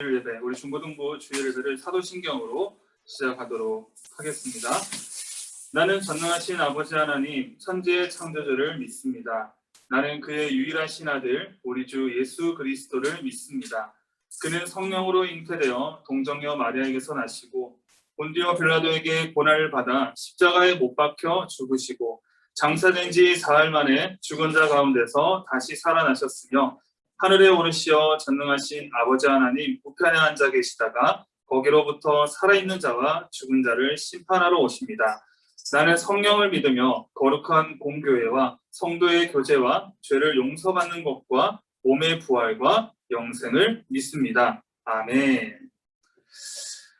예배, 우리 중고등부 주일 예배를 사도신경으로 시작하도록 하겠습니다. 나는 전능하신 아버지 하나님, 천지의 창조주를 믿습니다. 나는 그의 유일하신 아들, 우리 주 예수 그리스도를 믿습니다. 그는 성령으로 잉태되어 동정녀 마리아에게서 나시고 본디오 빌라도에게 고난을 받아 십자가에 못 박혀 죽으시고 장사된 지 사흘 만에 죽은 자 가운데서 다시 살아나셨으며 하늘에 오르시어 전능하신 아버지 하나님 우편에 앉아 계시다가 거기로부터 살아있는 자와 죽은 자를 심판하러 오십니다. 나는 성령을 믿으며 거룩한 공교회와 성도의 교제와 죄를 용서받는 것과 몸의 부활과 영생을 믿습니다. 아멘.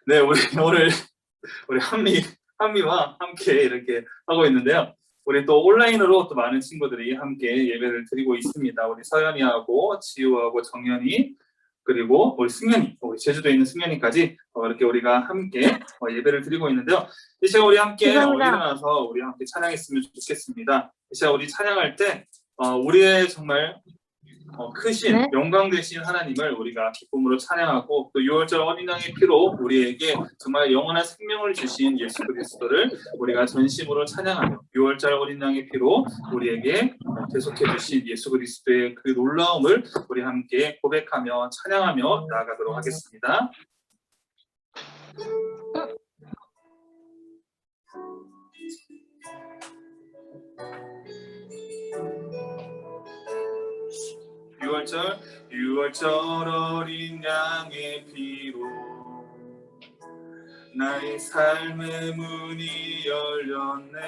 네, 우리 오늘 우리 한미와 함께 이렇게 하고 있는데요. 우리 또 온라인으로 또 많은 친구들이 함께 예배를 드리고 있습니다. 우리 서연이하고 지우하고 정연이 그리고 우리 승현이, 우리 제주도에 있는 승현이까지 이렇게 우리가 함께 예배를 드리고 있는데요. 이 시간 우리 함께 일어나서 우리 함께 찬양했으면 좋겠습니다. 이 시간 우리 찬양할 때 우리의 정말 크신 영광 되신 하나님을 우리가 기쁨으로 찬양하고 또 6월절 어린 양의 피로 우리에게 정말 영원한 생명을 주신 예수 그리스도를 우리가 전심으로 찬양하며 6월절 어린 양의 피로 우리에게 계속해 주신 예수 그리스도의 그 놀라움을 우리 함께 고백하며 찬양하며 나아가도록 하겠습니다. 6월절 어린 양의 피로 나의 삶의 문이 열렸네.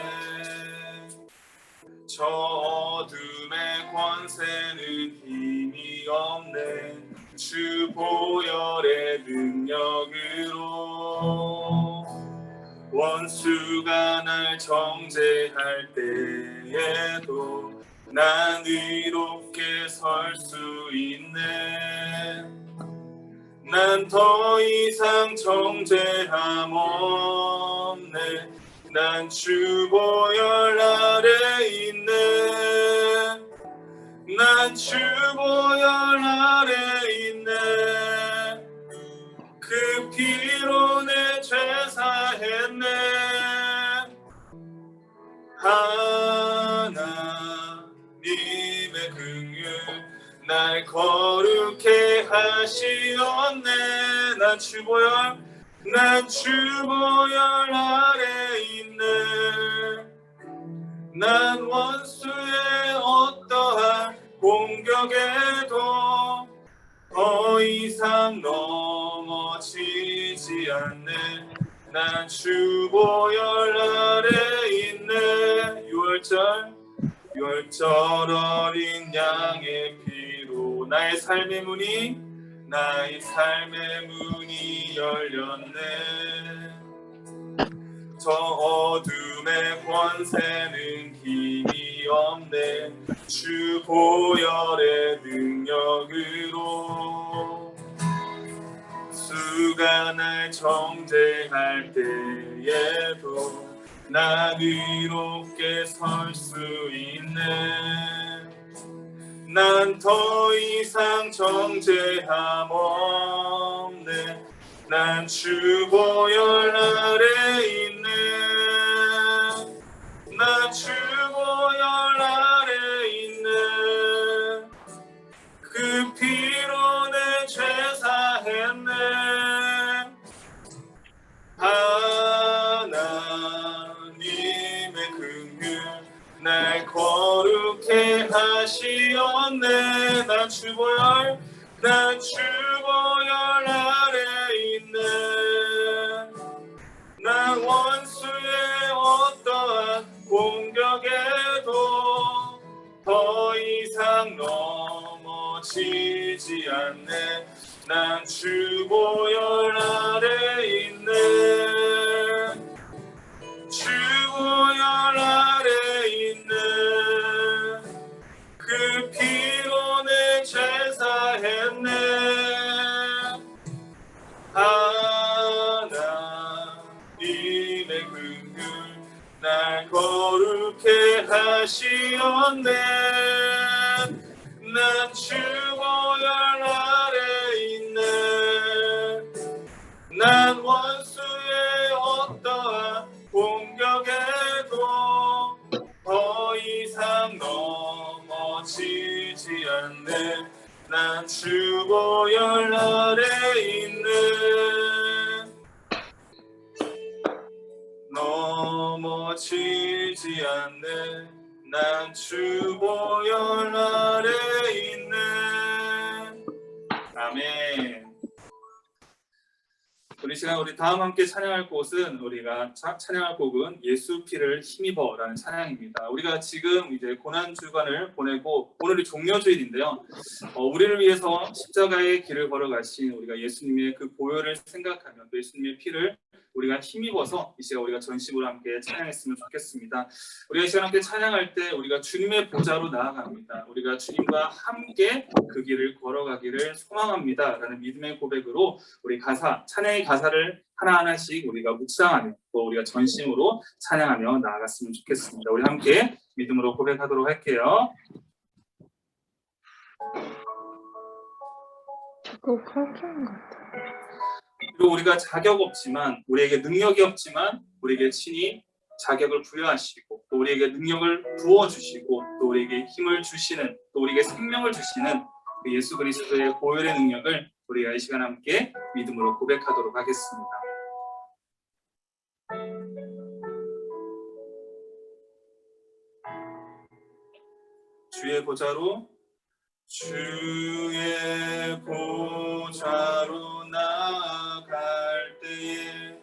저 어둠의 권세는 힘이 없네. 주 보혈의 능력으로 원수가 날 정죄할 때에도 난 의롭게 설 수 있네. 난 더 이상 정죄함 없네. 난 주 보혈 아래 있네. 난 주 보혈 아래 있네. 그 피로 내 죄 사했네. 하나님의 긍휼 날 거룩해 하시었네. 난 주 보혈 아래 있네. 난 원수의 어떠한 공격에도 더 이상 넘어지지 않네. 난 주 보혈 아래 있네. 6월절 어린 양의 피로 나의 삶의 문이 열렸네. 저 어둠의 권세는 힘이 없네. 주 보혈의 능력으로 수가 날 정죄할 때에도 난 의롭게 설 수 있네. 난 더 이상 정죄함 없네. 난 주 보혈 아래 있네. 난 주 보혈 아래 있네. 그 피로 내 죄 사했네. 하나님의 긍휼 날 거룩해 하시었네. 난 주 보혈 아래 있네. 난 원수의 어떠한 공격에도 더 이상 넘어지지 않네. 난 주 보혈 아래 있네. 주 보혈 아래 있네. 그 피로 내 죄 사했네. 하나님의 긍휼 날 거룩해 하시었네. 난 주 보혈 아래 있네. 난 원수의 어떠한 공격에도 더 이상 넘어지지 않네. 난 주 보혈 아래 있는 넘어지지 않네. 난 주 보혈 아래 있는. 아멘. 우리 시간 우리 다음 함께 찬양할 곳은 우리가 찬양할 곡은 예수 피를 힘입어라는 찬양입니다. 우리가 지금 이제 고난 주간을 보내고 오늘이 종려주일인데요. 우리를 위해서 십자가의 길을 걸어가신 우리가 예수님의 그 보혈을 생각하며 또 예수님의 피를 우리가 힘입어서 이 시간 우리가 전심으로 함께 찬양했으면 좋겠습니다. 우리가 이 시간 함께 찬양할 때 우리가 주님의 보좌로 나아갑니다. 우리가 주님과 함께 그 길을 걸어가기를 소망합니다 라는 믿음의 고백으로 우리 찬양의 가사를 하나하나씩 우리가 묵상하며 또 우리가 전심으로 찬양하며 나아갔으면 좋겠습니다. 우리 함께 믿음으로 고백하도록 할게요. 자꾸 칼퇴한 것 같아. 그리고 우리가 자격 없지만 우리에게 능력이 없지만 우리에게 친히 자격을 부여하시고 또 우리에게 능력을 부어주시고 또 우리에게 힘을 주시는 또 우리에게 생명을 주시는 그 예수 그리스도의 보혈의 능력을 우리가 이 시간 함께 믿음으로 고백하도록 하겠습니다. 주의 보좌로 나아갈 때에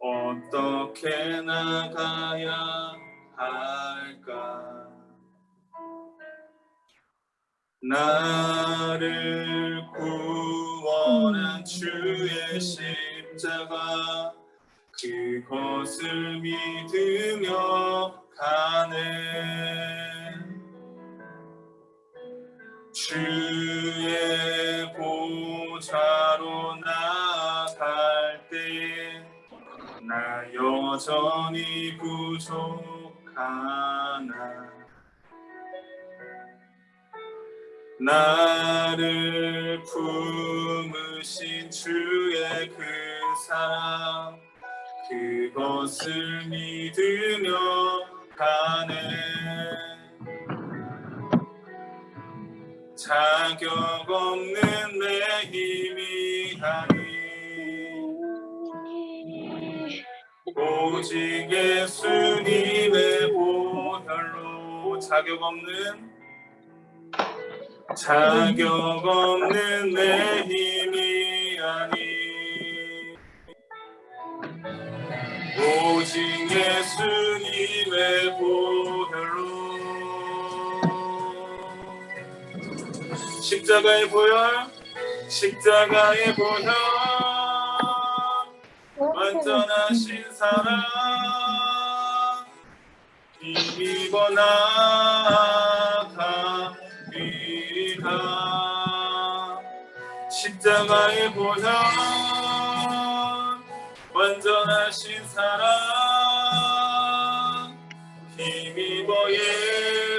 어떻게 나가야 할까? 나를 구원한 주의 십자가 그것을 믿으며 가네. 주의 보좌로 나아갈 때에 나 여전히 부족하나. 나를 품으신 주의 그 사랑 그것을 믿으며 가네. 자격 없는 내 힘이 아니 오직 예수님의 보혈로 자격 없는 내 힘이 아니 오직 예수님의 보혈로 십자가의 보혈 완전하신 사랑 힘입어 나아갑니다. 십자가의 보혈 완전하신 사랑 힘입어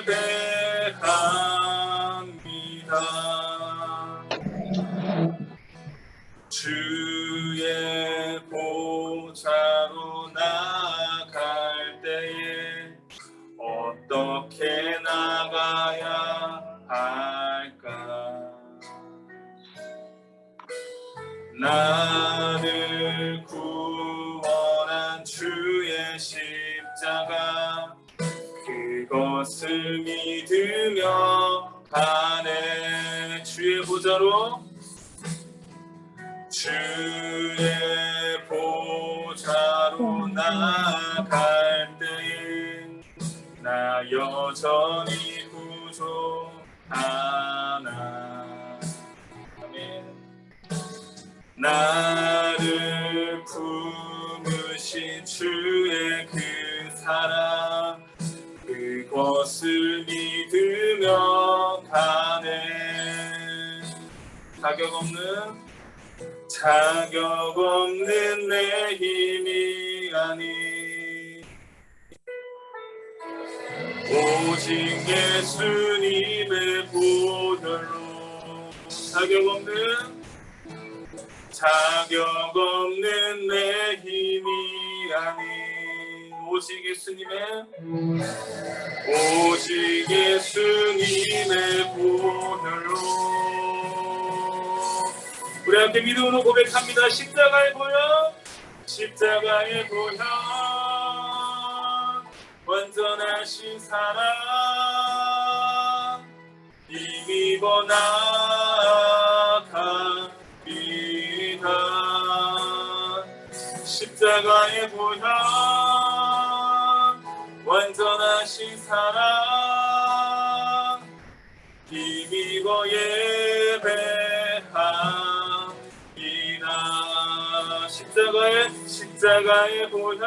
예배합니다. 주의 보좌로 나아갈 때에 어떻게 나가야 할까? 나를 구원한 주의 십자가 그것을 믿으며 가네. 주의 보좌로 나아갈 때에 나 여전히 부족하나. 아멘. 나를 품으신 주의 그 사랑 그것을 믿으며 가네. 자격 없는 내 힘이 아니 오직 예수님의 보혈로 자격 자격 없는 내 힘이 아닌 오직 예수님의 보혈로. 우리 함께 믿음으로 고백합니다. 십자가의 보혈 완전하신 사랑 힘입어 나아갑니다. 십자가의 보혈 완전하신 사랑 힘입어 예배합니다. 십자가의 보혈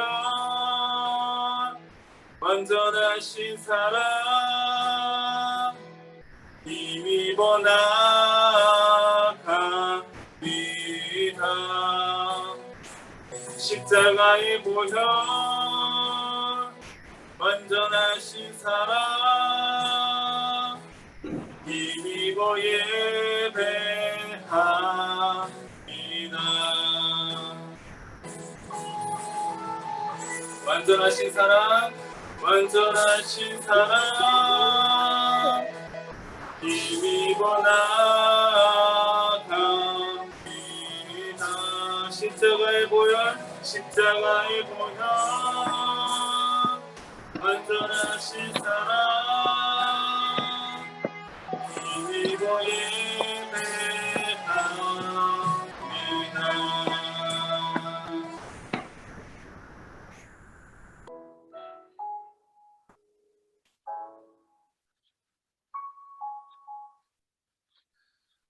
완전하신 사랑 힘입어 나아갑니다. 십자가의 보혈 완전하신 사랑 힘입어 예배합니다. 완전하신 사랑 힘입어 나아갑니다. 십자가의 보혈 완전하신 사랑 힘입어 예배합니다.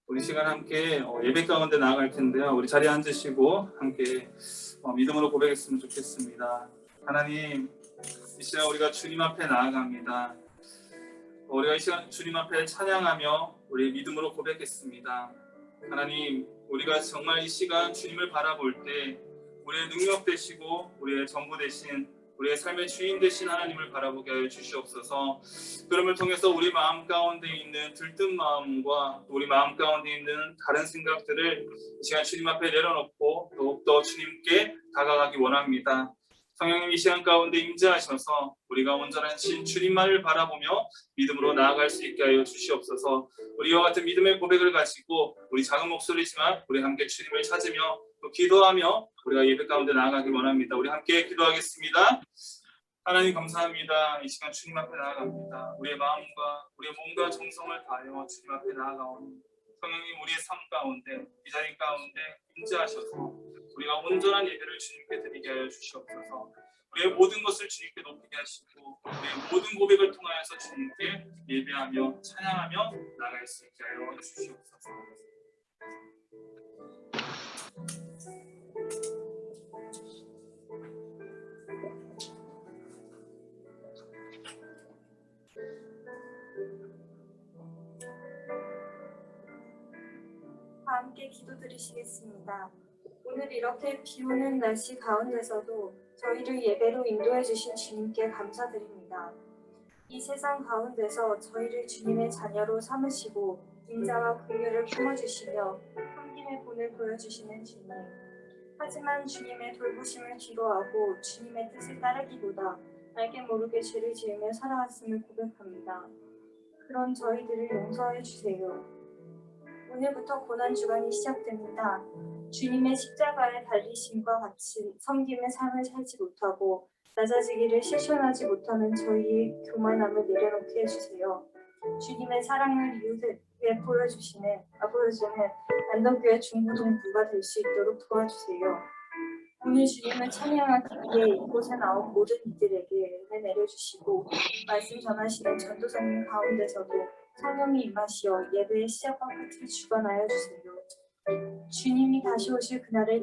우리 시간 함께 예배 가운데 나아갈 텐데요. 우리 자리에 앉으시고 함께 믿음으로 고백했으면 좋겠습니다. 하나님, 이 시간 우리가 주님 앞에 나아갑니다. 우리가 이 시간 주님 앞에 찬양하며 우리 믿음으로 고백했습니다. 하나님, 우리가 정말 이 시간 주님을 바라볼 때 우리의 능력 되시고 우리의 전부 되신 우리의 삶의 주인 되신 하나님을 바라보게 하여 주시옵소서. 그럼을 통해서 우리 마음 가운데 있는 들뜬 마음과 우리 마음 가운데 있는 다른 생각들을 이 시간 주님 앞에 내려놓고 더욱더 주님께 다가가기 원합니다. 성령님 이 시간 가운데 임재하셔서 우리가 온전한 주님만을 바라보며 믿음으로 나아갈 수 있게 하여 주시옵소서. 우리와 같은 믿음의 고백을 가지고 우리 작은 목소리지만 우리 함께 주님을 찾으며 또 기도하며 우리가 예배 가운데 나아가기 원합니다. 우리 함께 기도하겠습니다. 하나님 감사합니다. 이 시간 주님 앞에 나아갑니다. 우리의 마음과 우리의 몸과 정성을 다하여 주님 앞에 나아가오니 성령님 우리의 삶 가운데 이 자리 가운데 임재하셔서 우리가 온전한 예배를 주님께 드리게 하여 주시옵소서. 우리의 모든 것을 주님께 높이게 하시고 우리의 모든 고백을 통하여서 주님께 예배하며 찬양하며 나아갈 수 있게 하여 주시옵소서. 함께 기도드리시겠습니다. 오늘 이렇게 비오는 날씨 가운데서도 저희를 예배로 인도해 주신 주님께 감사드립니다. 이 세상 가운데서 저희를 주님의 자녀로 삼으시고 인자와 긍휼을 품어주시며 섬김의 본을 보여주시는 주님. 하지만 주님의 돌보심을 뒤로하고 주님의 뜻을 따르기보다 알게 모르게 죄를 지으며 살아왔음을 고백합니다. 그런 저희들을 용서해 주세요. 오늘부터 고난주간이 시작됩니다. 주님의 십자가에 달리심과 같이 섬김의 삶을 살지 못하고 낮아지기를 실천하지 못하는 저희의 교만함을 내려놓게 해주세요. 주님의 사랑을 이웃에 보여주는 안덕교회 중고등부가 될 수 있도록 도와주세요. 오늘 주님을 찬양하기 위해 이곳에 나온 모든 이들에게 은혜 내려주시고 말씀 전하시는 전도사님 가운데서도 성령이 임하시어 예배의 시작과 끝을 주관하여 주세요. 주님이 다시 오실 그날을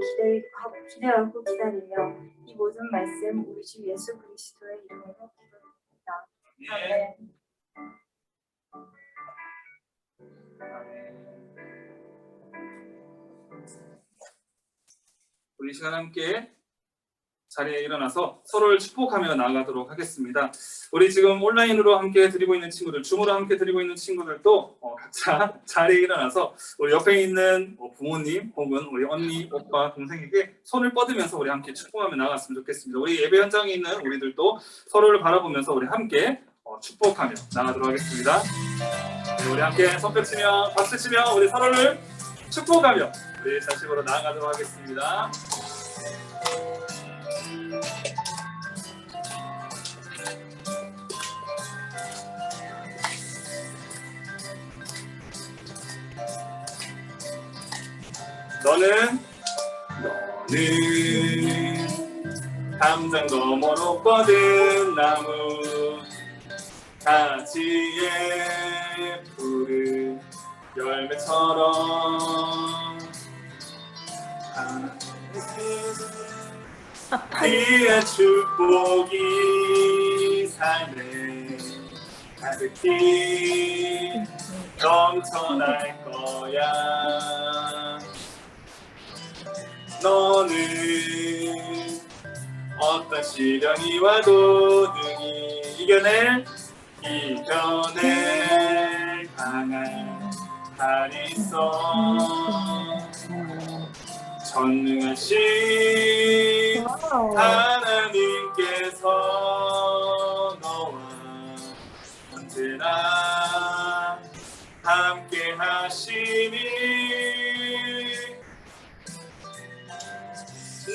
기대하고 기다리며 이 모든 말씀 우리 주 예수 그리스도의 이름으로 기도드립니다. 아멘. 우리 시간 함께 자리에 일어나서 서로를 축복하며 나아가도록 하겠습니다. 우리 지금 온라인으로 함께 드리고 있는 친구들, 줌으로 함께 드리고 있는 친구들도 각자 자리에 일어나서 우리 옆에 있는 부모님 혹은 우리 언니, 오빠, 동생에게 손을 뻗으면서 우리 함께 축복하며 나아갔으면 좋겠습니다. 우리 예배 현장에 있는 우리들도 서로를 바라보면서 우리 함께 축복하며 나가도록 하겠습니다. 네, 우리 함께 손뼉 치며 박수 치며 우리 서로를 축복하며 우리 자식으로 나아가도록 하겠습니다. 너는 담장 너머 높거든 나무 가지에 푸른 열매처럼 그의 축복이 삶에 가득히 넘쳐날 거야. 너는 어떤 시련이 와도 능히 이겨낼 강한 팔이 있어. 전능하신 하나님께서 너와 언제나 함께 하시니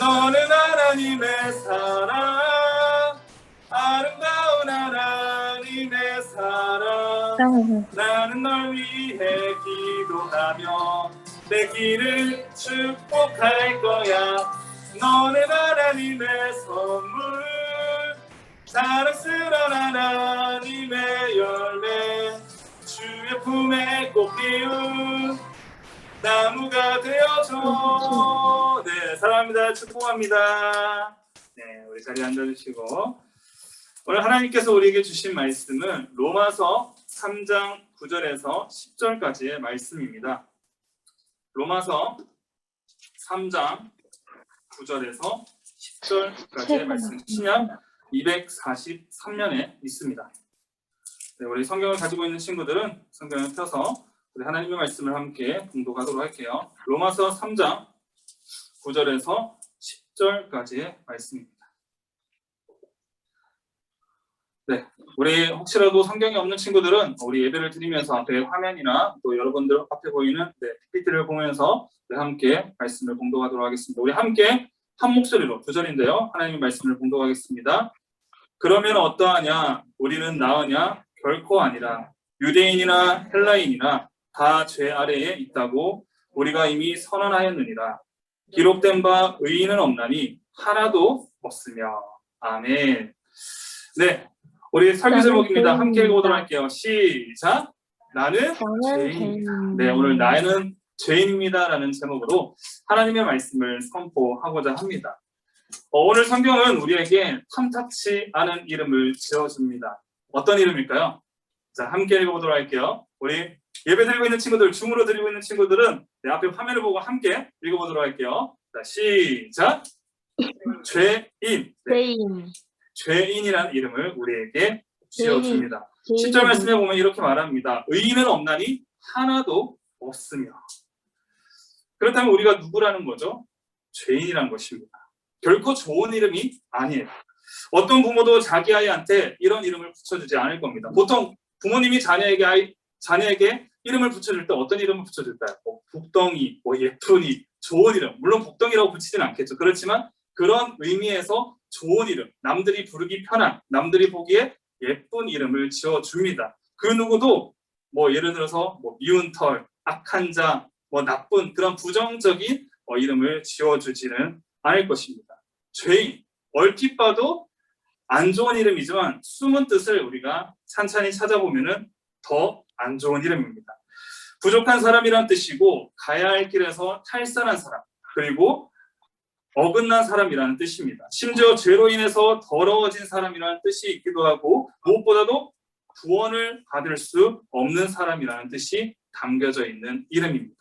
너는 하나님의 사랑, 아름다운 하나님의 사랑. 나는 널 위해 기도하며 내 길을 축복할 거야. 너는 하나님의 선물, 사랑스러운 하나님의 열매, 주의 품에 꼭 피운 나무가 되어줘. 네, 사랑합니다. 축복합니다. 네, 우리 자리에 앉아주시고, 오늘 하나님께서 우리에게 주신 말씀은 로마서 3장 9절에서 10절까지의 말씀입니다. 로마서 3장 9절에서 10절까지의 말씀, 신약 243면에 있습니다. 네, 우리 성경을 가지고 있는 친구들은 성경을 펴서 우리 하나님의 말씀을 함께 봉독하도록 할게요. 로마서 3장 9절에서 10절까지의 말씀입니다. 네, 우리 혹시라도 성경이 없는 친구들은 우리 예배를 드리면서 앞에 화면이나 또 여러분들 앞에 보이는 PPT를 보면서 함께 말씀을 봉독하도록 하겠습니다. 우리 함께 한 목소리로 9절인데요. 하나님의 말씀을 봉독하겠습니다. 그러면 어떠하냐? 우리는 나으냐? 결코 아니라. 유대인이나 헬라인이나 다 죄 아래에 있다고 우리가 이미 선언하였느니라. 기록된 바 의인은 없나니 하나도 없으며. 아멘. 네, 우리 설교 제목입니다. 함께 읽어보도록 할게요. 시작. 나는 죄인입니다. 네, 오늘 나는 죄인입니다 라는 제목으로 하나님의 말씀을 선포하고자 합니다. 오늘 성경은 우리에게 탐탁치 않은 이름을 지어줍니다. 어떤 이름일까요? 자, 함께 읽어보도록 할게요. 우리 예배 드리고 있는 친구들, 줌으로 드리고 있는 친구들은 앞에 화면을 보고 함께 읽어보도록 할게요. 자, 시작. 죄인. 네. 죄인이라는 이름을 우리에게 지어줍니다. 10절 말씀에 보면 이렇게 말합니다. 의인은 없나니 하나도 없으며. 그렇다면 우리가 누구라는 거죠? 죄인이라는 것입니다. 결코 좋은 이름이 아니에요. 어떤 부모도 자기 아이한테 이런 이름을 붙여주지 않을 겁니다. 보통 부모님이 자녀에게 이름을 붙여줄 때 어떤 이름을 붙여줄까요? 북덩이, 예쁜이, 좋은 이름. 물론 북덩이라고 붙이지는 않겠죠. 그렇지만 그런 의미에서 좋은 이름, 남들이 부르기 편한, 남들이 보기에 예쁜 이름을 지어줍니다. 그 누구도 예를 들어서 미운 털, 악한 자, 나쁜 그런 부정적인 이름을 지어주지는 않을 것입니다. 죄인, 얼핏 봐도 안 좋은 이름이지만 숨은 뜻을 우리가 찬찬히 찾아보면 더 안 좋은 이름입니다. 부족한 사람이란 뜻이고 가야 할 길에서 탈선한 사람, 그리고 어긋난 사람이라는 뜻입니다. 심지어 죄로 인해서 더러워진 사람이라는 뜻이 있기도 하고 무엇보다도 구원을 받을 수 없는 사람이라는 뜻이 담겨져 있는 이름입니다.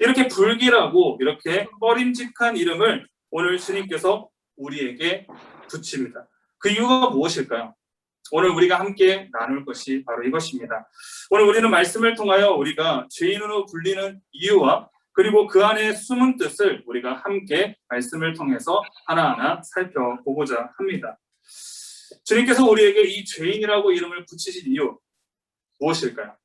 이렇게 불길하고 이렇게 꺼림직한 이름을 오늘 주님께서 우리에게 붙입니다. 그 이유가 무엇일까요? 오늘 우리가 함께 나눌 것이 바로 이것입니다. 오늘 우리는 말씀을 통하여 우리가 죄인으로 불리는 이유와 그리고 그 안에 숨은 뜻을 우리가 함께 말씀을 통해서 하나하나 살펴보고자 합니다. 주님께서 우리에게 이 죄인이라고 이름을 붙이신 이유 무엇일까요?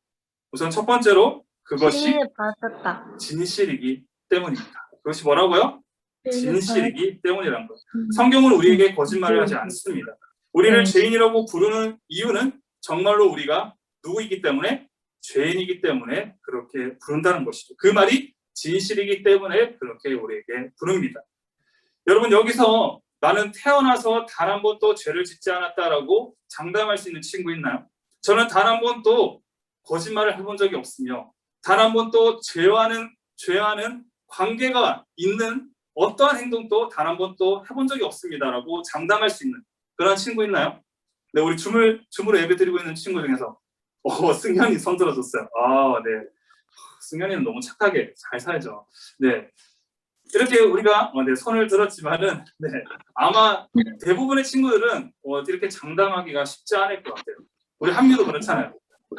우선 첫 번째로 그것이 진리를 받았다. 진실이기 때문입니다. 그것이 뭐라고요? 진실이기 때문이라는 것. 음. 성경은 우리에게 거짓말을 하지 않습니다. 우리를 네. 죄인이라고 부르는 이유는 정말로 우리가 누구이기 때문에 죄인이기 때문에 그렇게 부른다는 것이죠. 그 말이 진실이기 때문에 그렇게 우리에게 부릅니다. 여러분 여기서 나는 태어나서 단 한 번도 죄를 짓지 않았다라고 장담할 수 있는 친구 있나요? 저는 단 한 번도 거짓말을 해본 적이 없으며 단 한 번도 죄와는 관계가 있는 어떠한 행동도 단 한 번도 해본 적이 없습니다라고 장담할 수 있는 그런 친구 있나요? 네, 우리 줌으로 예배 드리고 있는 친구 중에서 승현이 손 들어줬어요. 네. 승현이는 너무 착하게 잘 살죠. 네. 이렇게 우리가 손을 들었지만은 아마 대부분의 친구들은 이렇게 장담하기가 쉽지 않을 것 같아요. 우리 한미도 그렇잖아요.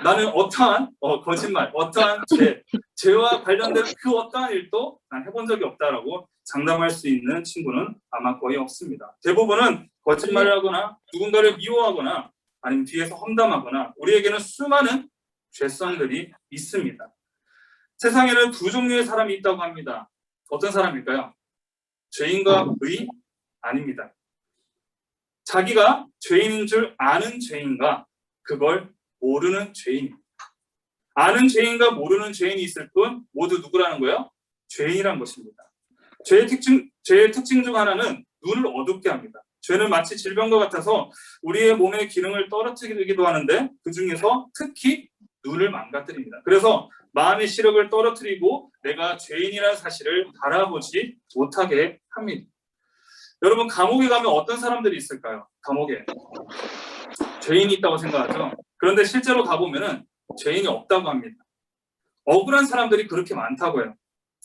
나는 어떠한 거짓말, 어떠한 죄와 관련된 그 어떠한 일도 난 해본 적이 없다라고 장담할 수 있는 친구는 아마 거의 없습니다. 대부분은 거짓말을 하거나 누군가를 미워하거나 아니면 뒤에서 험담하거나 우리에게는 수많은 죄성들이 있습니다. 세상에는 두 종류의 사람이 있다고 합니다. 어떤 사람일까요? 죄인과 의인? 아닙니다. 자기가 죄인인 줄 아는 죄인과 그걸 모르는 죄인입니다. 아는 죄인과 모르는 죄인이 있을 뿐 모두 누구라는 거예요? 죄인이란 것입니다. 죄의 특징 중 하나는 눈을 어둡게 합니다. 죄는 마치 질병과 같아서 우리의 몸의 기능을 떨어뜨리기도 하는데 그 중에서 특히 눈을 망가뜨립니다. 그래서 마음의 시력을 떨어뜨리고 내가 죄인이라는 사실을 바라보지 못하게 합니다. 여러분 감옥에 가면 어떤 사람들이 있을까요? 감옥에 죄인이 있다고 생각하죠. 그런데 실제로 가보면 죄인이 없다고 합니다. 억울한 사람들이 그렇게 많다고요.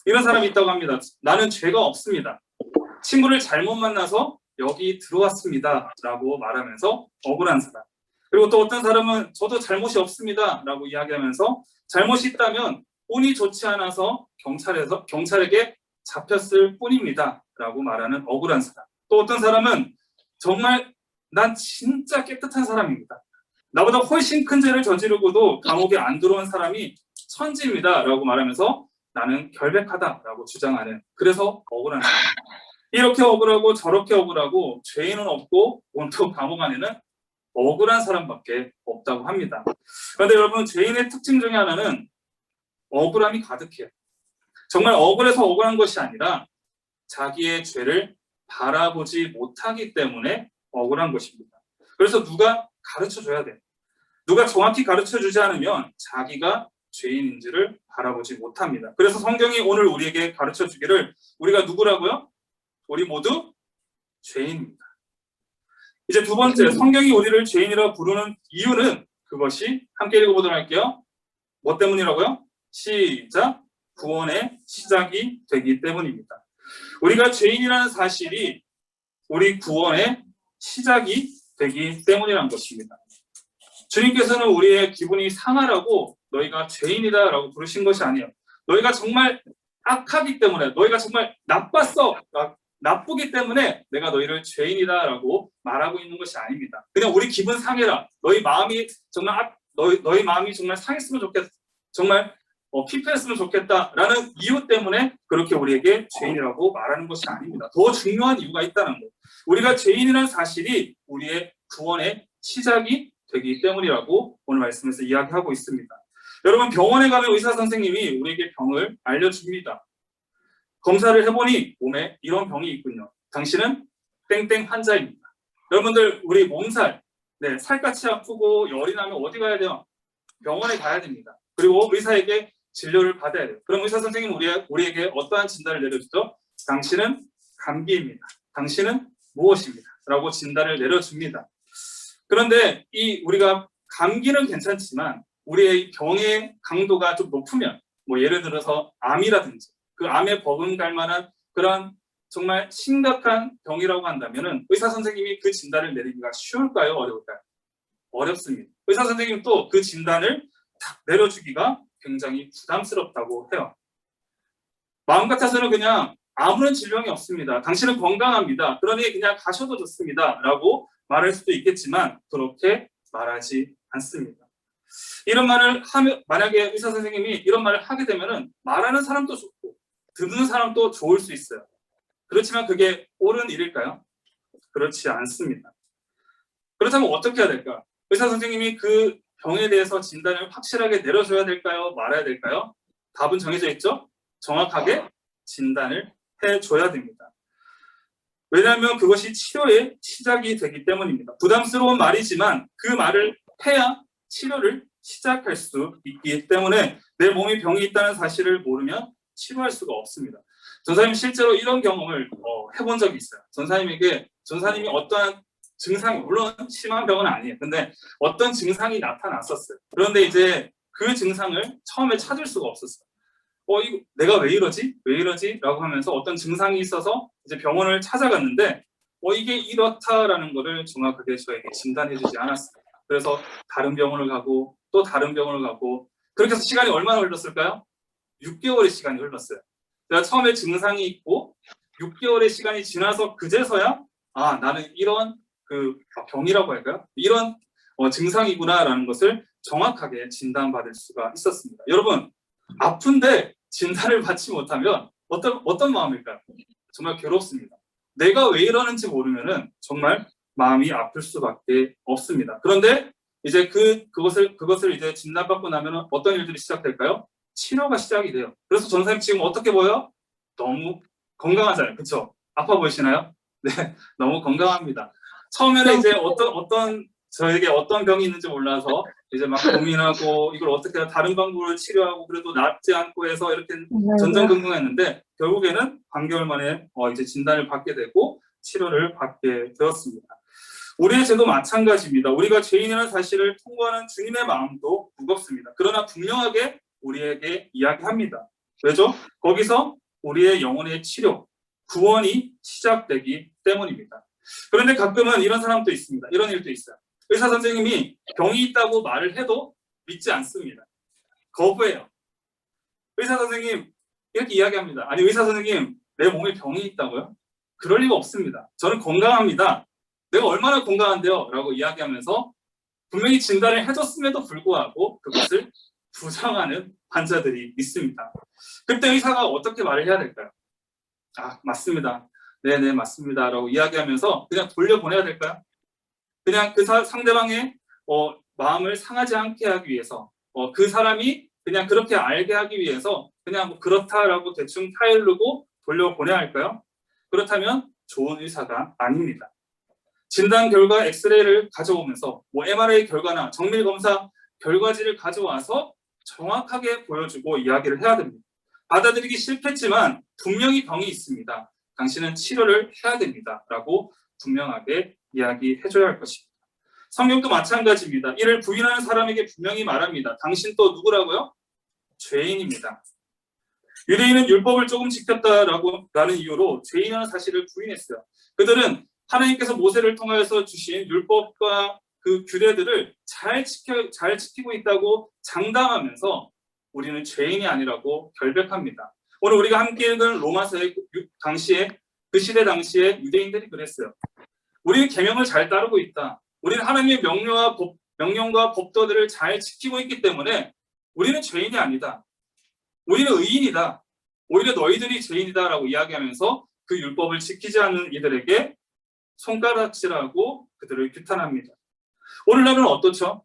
이런 사람이 있다고 합니다. 나는 죄가 없습니다. 친구를 잘못 만나서 여기 들어왔습니다 라고 말하면서 억울한 사람. 그리고 또 어떤 사람은 저도 잘못이 없습니다 라고 이야기하면서 잘못이 있다면 운이 좋지 않아서 경찰에게 잡혔을 뿐입니다 라고 말하는 억울한 사람. 또 어떤 사람은 정말 난 진짜 깨끗한 사람입니다. 나보다 훨씬 큰 죄를 저지르고도 감옥에 안 들어온 사람이 천지입니다 라고 말하면서 나는 결백하다 라고 주장하는 그래서 억울한 사람. 이렇게 억울하고 저렇게 억울하고 죄인은 없고 온통 감옥 안에는 억울한 사람밖에 없다고 합니다. 그런데 여러분 죄인의 특징 중에 하나는 억울함이 가득해요. 정말 억울해서 억울한 것이 아니라 자기의 죄를 바라보지 못하기 때문에 억울한 것입니다. 그래서 누가 가르쳐줘야 돼요. 누가 정확히 가르쳐주지 않으면 자기가 죄인인지를 바라보지 못합니다. 그래서 성경이 오늘 우리에게 가르쳐주기를 우리가 누구라고요? 우리 모두 죄인입니다. 이제 두 번째, 성경이 우리를 죄인이라고 부르는 이유는 그것이 함께 읽어보도록 할게요. 뭐 때문이라고요? 시작! 구원의 시작이 되기 때문입니다. 우리가 죄인이라는 사실이 우리 구원의 시작이 되기 때문이라는 것입니다. 주님께서는 우리의 기분이 상하라고 너희가 죄인이다 라고 부르신 것이 아니에요. 너희가 정말 악하기 때문에 너희가 정말 나쁘기 때문에 내가 너희를 죄인이다 라고 말하고 있는 것이 아닙니다. 그냥 우리 기분 상해라. 너희 마음이 정말 상했으면 좋겠다. 정말 피폐했으면 좋겠다라는 이유 때문에 그렇게 우리에게 죄인이라고 말하는 것이 아닙니다. 더 중요한 이유가 있다는 거예요. 우리가 죄인이라는 사실이 우리의 구원의 시작이 되기 때문이라고 오늘 말씀에서 이야기하고 있습니다. 여러분 병원에 가면 의사 선생님이 우리에게 병을 알려줍니다. 검사를 해보니 몸에 이런 병이 있군요. 당신은 땡땡 환자입니다. 여러분들 우리 몸살, 살갗이 아프고 열이 나면 어디 가야 돼요? 병원에 가야 됩니다. 그리고 의사에게 진료를 받아야 돼요. 그럼 의사 선생님은 우리에게 어떠한 진단을 내려주죠? 당신은 감기입니다. 당신은 무엇입니다? 라고 진단을 내려줍니다. 그런데 우리가 감기는 괜찮지만 우리의 병의 강도가 좀 높으면 예를 들어서 암이라든지 그 암에 버금갈 만한 그런 정말 심각한 병이라고 한다면 의사 선생님이 그 진단을 내리기가 쉬울까요? 어려울까요? 어렵습니다. 의사 선생님은 또 그 진단을 딱 내려주기가 굉장히 부담스럽다고 해요. 마음 같아서는 그냥 아무런 질병이 없습니다. 당신은 건강합니다. 그러니 그냥 가셔도 좋습니다. 라고 말할 수도 있겠지만 그렇게 말하지 않습니다. 이런 말을 하면 만약에 의사 선생님이 이런 말을 하게 되면은 말하는 사람도 좋고 듣는 사람도 좋을 수 있어요. 그렇지만 그게 옳은 일일까요? 그렇지 않습니다. 그렇다면 어떻게 해야 될까? 의사 선생님이 그 병에 대해서 진단을 확실하게 내려줘야 될까요? 말아야 될까요? 답은 정해져 있죠? 정확하게 진단을 해줘야 됩니다. 왜냐하면 그것이 치료의 시작이 되기 때문입니다. 부담스러운 말이지만 그 말을 해야 치료를 시작할 수 있기 때문에 내 몸에 병이 있다는 사실을 모르면 치료할 수가 없습니다. 전사님 실제로 이런 경험을 해본 적이 있어요. 전사님이 어떠한 증상이, 물론 심한 병은 아니에요. 근데 어떤 증상이 나타났었어요. 그런데 이제 그 증상을 처음에 찾을 수가 없었어요. 이거 내가 왜 이러지? 왜 이러지? 라고 하면서 어떤 증상이 있어서 이제 병원을 찾아갔는데 이게 이렇다라는 거를 정확하게 저에게 진단해주지 않았어요. 그래서 다른 병원을 가고 또 다른 병원을 가고 그렇게 해서 시간이 얼마나 흘렀을까요? 6개월의 시간이 흘렀어요. 제가 처음에 증상이 있고 6개월의 시간이 지나서 그제서야 나는 이런 병이라고 할까요? 이런 증상이구나라는 것을 정확하게 진단받을 수가 있었습니다. 여러분, 아픈데 진단을 받지 못하면 어떤 마음일까요? 정말 괴롭습니다. 내가 왜 이러는지 모르면은 정말 마음이 아플 수밖에 없습니다. 그런데 이제 그것을 이제 진단받고 나면 어떤 일들이 시작될까요? 치료가 시작이 돼요. 그래서 전사님 지금 어떻게 보여요? 너무 건강하잖아요. 그렇죠? 아파 보이시나요? 네, 너무 건강합니다. 처음에는 이제 저에게 어떤 병이 있는지 몰라서 이제 막 고민하고 이걸 어떻게 다른 방법으로 치료하고 그래도 낫지 않고 해서 이렇게 전전긍긍했는데 결국에는 반개월 만에 이제 진단을 받게 되고 치료를 받게 되었습니다. 우리의 죄도 마찬가지입니다. 우리가 죄인이라는 사실을 통보하는 주님의 마음도 무겁습니다. 그러나 분명하게 우리에게 이야기합니다. 왜죠? 거기서 우리의 영혼의 치료, 구원이 시작되기 때문입니다. 그런데 가끔은 이런 사람도 있습니다. 이런 일도 있어요. 의사 선생님이 병이 있다고 말을 해도 믿지 않습니다. 거부해요. 의사 선생님 이렇게 이야기합니다. 아니 의사 선생님 내 몸에 병이 있다고요? 그럴 리가 없습니다. 저는 건강합니다. 내가 얼마나 건강한데요? 라고 이야기하면서 분명히 진단을 해줬음에도 불구하고 그것을 부정하는 환자들이 있습니다. 그때 의사가 어떻게 말을 해야 될까요? 맞습니다. 네네 맞습니다. 라고 이야기하면서 그냥 돌려보내야 될까요? 그냥 그 상대방의 마음을 상하지 않게 하기 위해서 그 사람이 그냥 그렇게 알게 하기 위해서 그냥 뭐 그렇다라고 대충 타일르고 돌려보내야 할까요? 그렇다면 좋은 의사가 아닙니다. 진단 결과 엑스레이를 가져오면서 뭐 MRI 결과나 정밀 검사 결과지를 가져와서 정확하게 보여주고 이야기를 해야 됩니다. 받아들이기 싫겠지만 분명히 병이 있습니다. 당신은 치료를 해야 됩니다. 라고 분명하게 이야기해줘야 할 것입니다. 성경도 마찬가지입니다. 이를 부인하는 사람에게 분명히 말합니다. 당신 또 누구라고요? 죄인입니다. 유대인은 율법을 조금 지켰다라는 이유로 죄인이라는 사실을 부인했어요. 그들은 하나님께서 모세를 통하여서 주신 율법과 그 규례들을 잘 지키고 있다고 장담하면서 우리는 죄인이 아니라고 결백합니다. 오늘 우리가 함께 읽은 로마서의 그 시대 당시에 유대인들이 그랬어요. 우리는 계명을 잘 따르고 있다. 우리는 하나님의 명령과 법도들을 잘 지키고 있기 때문에 우리는 죄인이 아니다. 우리는 의인이다. 오히려 너희들이 죄인이다라고 이야기하면서 그 율법을 지키지 않는 이들에게 손가락질하고 그들을 규탄합니다. 오늘날은 어떻죠?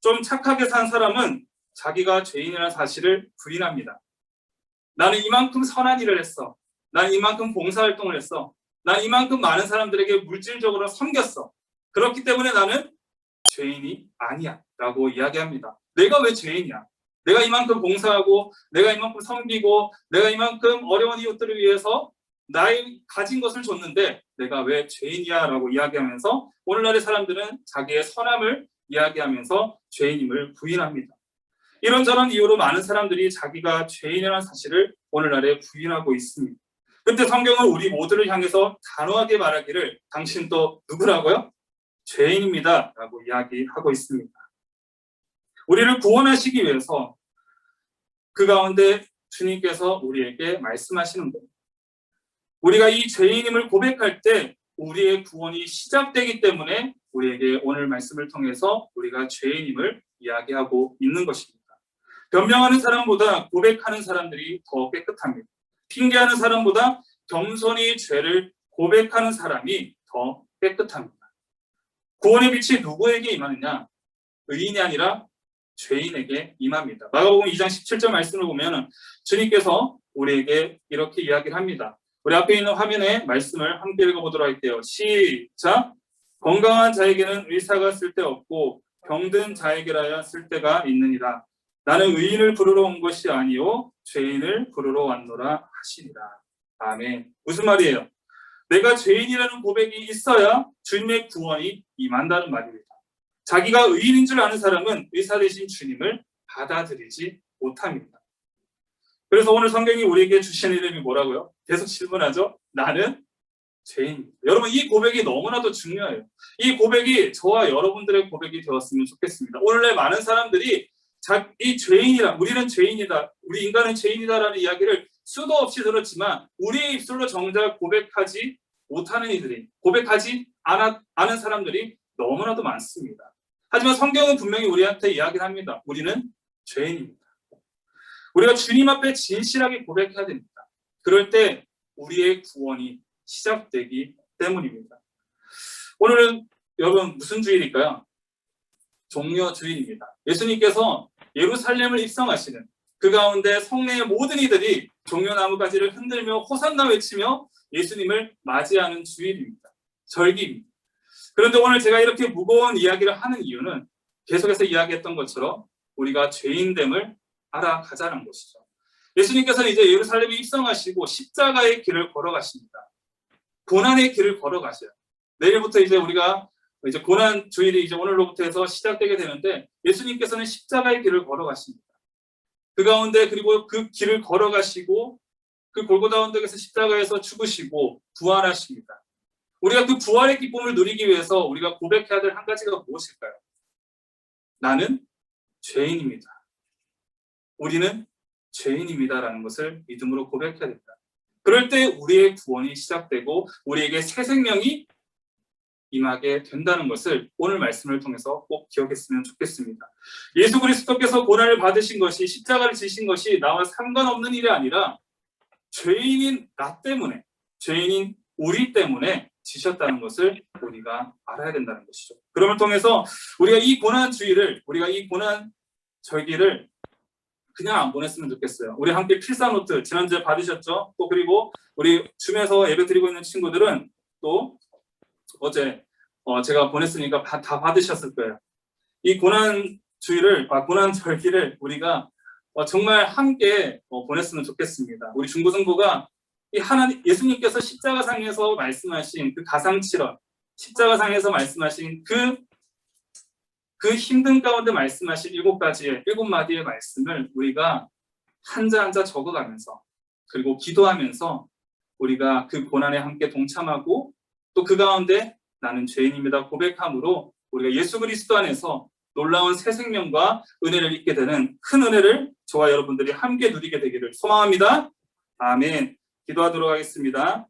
좀 착하게 산 사람은 자기가 죄인이라는 사실을 부인합니다. 나는 이만큼 선한 일을 했어. 난 이만큼 봉사활동을 했어. 난 이만큼 많은 사람들에게 물질적으로 섬겼어. 그렇기 때문에 나는 죄인이 아니야 라고 이야기합니다. 내가 왜 죄인이야? 내가 이만큼 봉사하고 내가 이만큼 섬기고 내가 이만큼 어려운 이웃들을 위해서 나의 가진 것을 줬는데 내가 왜 죄인이야 라고 이야기하면서 오늘날의 사람들은 자기의 선함을 이야기하면서 죄인임을 부인합니다. 이런저런 이유로 많은 사람들이 자기가 죄인이라는 사실을 오늘날에 부인하고 있습니다. 근데 성경은 우리 모두를 향해서 단호하게 말하기를 당신 또 누구라고요? 죄인입니다 라고 이야기하고 있습니다. 우리를 구원하시기 위해서 그 가운데 주님께서 우리에게 말씀하시는 겁니다. 우리가 이 죄인임을 고백할 때 우리의 구원이 시작되기 때문에 우리에게 오늘 말씀을 통해서 우리가 죄인임을 이야기하고 있는 것입니다. 변명하는 사람보다 고백하는 사람들이 더 깨끗합니다. 핑계하는 사람보다 겸손히 죄를 고백하는 사람이 더 깨끗합니다. 구원의 빛이 누구에게 임하느냐? 의인이 아니라 죄인에게 임합니다. 마가복음 2장 17절 말씀을 보면 주님께서 우리에게 이렇게 이야기를 합니다. 우리 앞에 있는 화면에 말씀을 함께 읽어보도록 할게요. 시작! 건강한 자에게는 의사가 쓸데없고 병든 자에게라야 쓸데가 있느니라. 나는 의인을 부르러 온 것이 아니요 죄인을 부르러 왔노라 하시니라. 아멘. 무슨 말이에요? 내가 죄인이라는 고백이 있어야 주님의 구원이 임한다는 말입니다. 자기가 의인인 줄 아는 사람은 의사 되신 주님을 받아들이지 못합니다. 그래서 오늘 성경이 우리에게 주신 이름이 뭐라고요? 계속 질문하죠. 나는 죄인입니다. 여러분, 이 고백이 너무나도 중요해요. 이 고백이 저와 여러분들의 고백이 되었으면 좋겠습니다. 오늘날 많은 사람들이 이 죄인이라, 우리는 죄인이다, 우리 인간은 죄인이다라는 이야기를 수도 없이 들었지만 우리의 입술로 정작 고백하지 못하는 이들이, 고백하지 않은 사람들이 너무나도 많습니다. 하지만 성경은 분명히 우리한테 이야기를 합니다. 우리는 죄인입니다. 우리가 주님 앞에 진실하게 고백해야 됩니다. 그럴 때 우리의 구원이 시작되기 때문입니다. 오늘은 여러분 무슨 주일일까요? 종려 주일입니다. 예수님께서 예루살렘을 입성하시는 그 가운데 성내의 모든 이들이 종려나무가지를 흔들며 호산나 외치며 예수님을 맞이하는 주일입니다. 절기입니다. 그런데 오늘 제가 이렇게 무거운 이야기를 하는 이유는 계속해서 이야기했던 것처럼 우리가 죄인됨을 알아가자는 것이죠. 예수님께서는 이제 예루살렘에 입성하시고 십자가의 길을 걸어가십니다. 고난의 길을 걸어가셔요. 내일부터 이제 우리가 이제 고난 주일이 이제 오늘로부터 해서 시작되게 되는데 예수님께서는 십자가의 길을 걸어가십니다. 그 가운데 그리고 그 길을 걸어가시고 그 골고다 언덕에서 십자가에서 죽으시고 부활하십니다. 우리가 그 부활의 기쁨을 누리기 위해서 우리가 고백해야 될 한 가지가 무엇일까요? 나는 죄인입니다. 우리는 죄인입니다라는 것을 믿음으로 고백해야 됩니다. 그럴 때 우리의 구원이 시작되고 우리에게 새 생명이 임하게 된다는 것을 오늘 말씀을 통해서 꼭 기억했으면 좋겠습니다. 예수 그리스도께서 고난을 받으신 것이, 십자가를 지신 것이 나와 상관없는 일이 아니라 죄인인 나 때문에, 죄인인 우리 때문에 지셨다는 것을 우리가 알아야 된다는 것이죠. 그럼을 통해서 우리가 이 고난 주일을, 우리가 이 고난 절기를 그냥 안 보냈으면 좋겠어요. 우리 함께 필사노트 지난주에 받으셨죠? 또 그리고 우리 줌에서 예배 드리고 있는 친구들은 또 어제 제가 보냈으니까 다 받으셨을 거예요. 이 고난 주일을, 고난 절기를 우리가 정말 함께 보냈으면 좋겠습니다. 우리 중고등부가 이 하나님, 예수님께서 십자가상에서 말씀하신 그 가상칠언, 십자가상에서 말씀하신 그 힘든 가운데 말씀하신 7마디의 말씀을 우리가 한자 한자 적어가면서 그리고 기도하면서 우리가 그 고난에 함께 동참하고 또 그 가운데 나는 죄인입니다 고백함으로 우리가 예수 그리스도 안에서 놀라운 새 생명과 은혜를 잊게 되는 큰 은혜를 저와 여러분들이 함께 누리게 되기를 소망합니다. 아멘. 기도하도록 하겠습니다.